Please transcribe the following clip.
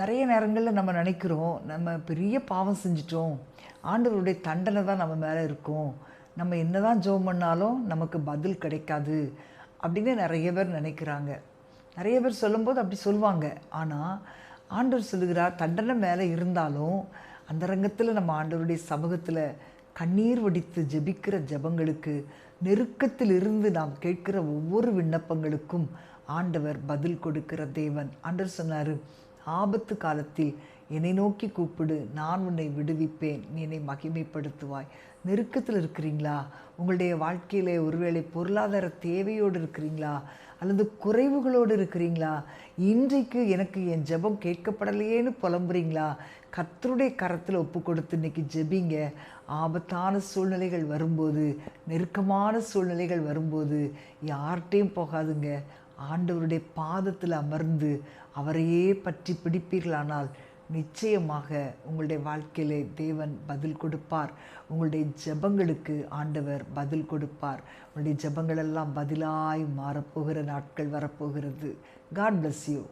நிறைய நேரங்கள்ல நம்ம நினைக்கிறோம், நம்ம பெரிய பாவம் செஞ்சுட்டோம். ஆண்டவருடைய தண்டனை தான் நம்ம மேல இருக்கும். நம்ம என்னதான் ஜெபம் பண்ணாலும் நமக்கு பதில் கிடைக்காது. அப்படின்னு நெறைய பேர் நினைக்கிறாங்க. நெறைய பேர் சொல்லும்போது அப்படி சொல்லுவாங்க. ஆனா, ஆண்டவர் சொல்லுகிறார், தண்டனை மேல இருந்தாலும், அந்தரங்கத்தில நம்ம ஆண்டவருடைய சமூகத்தில கண்ணீர் வடித்து ஜெபிக்கிற ஜெபங்களுக்கு, நெருக்கத்தில் இருந்து நாம் கேட்கிற ஒவ்வொரு விண்ணப்பங்களுக்கும் ஆண்டவர் பதில் கொடுக்கிற தேவன். ஆண்டவர் சொன்னாரு, ஆபத்து காலத்தில் என்னை நோக்கி கூப்பிடு, நான் உன்னை விடுவிப்பேன், நீ என்னை மகிமைப்படுத்துவாய். நெருக்கத்தில் இருக்கிறீங்களா? உங்களுடைய வாழ்க்கையிலே ஒருவேளை பொருளாதார தேவையோடு இருக்கிறீங்களா? அல்லது குறைவுகளோடு இருக்கிறீங்களா? இன்றைக்கு எனக்கு என் ஜெபம் கேட்கப்படலையேன்னு புலம்புறீங்களா? கர்த்தருடைய கரத்தில் ஒப்பு கொடுத்து இன்னைக்கு ஜெபிங்க. ஆபத்தான சூழ்நிலைகள் வரும்போது, நெருக்கமான சூழ்நிலைகள் வரும்போது யார்கிட்டையும் போகாதுங்க. ஆண்டவருடைய பாதத்தில் அமர்ந்து அவரையே பற்றி பிடிப்பீர்களானால் நிச்சயமாக உங்களுடைய வாழ்க்கையிலே தேவன் பதில் கொடுப்பார். உங்களுடைய ஜெபங்களுக்கு ஆண்டவர் பதில் கொடுப்பார். உங்களுடைய ஜெபங்களெல்லாம் பதிலாய் மாறப்போகிற நாட்கள் வரப்போகிறது. God bless you.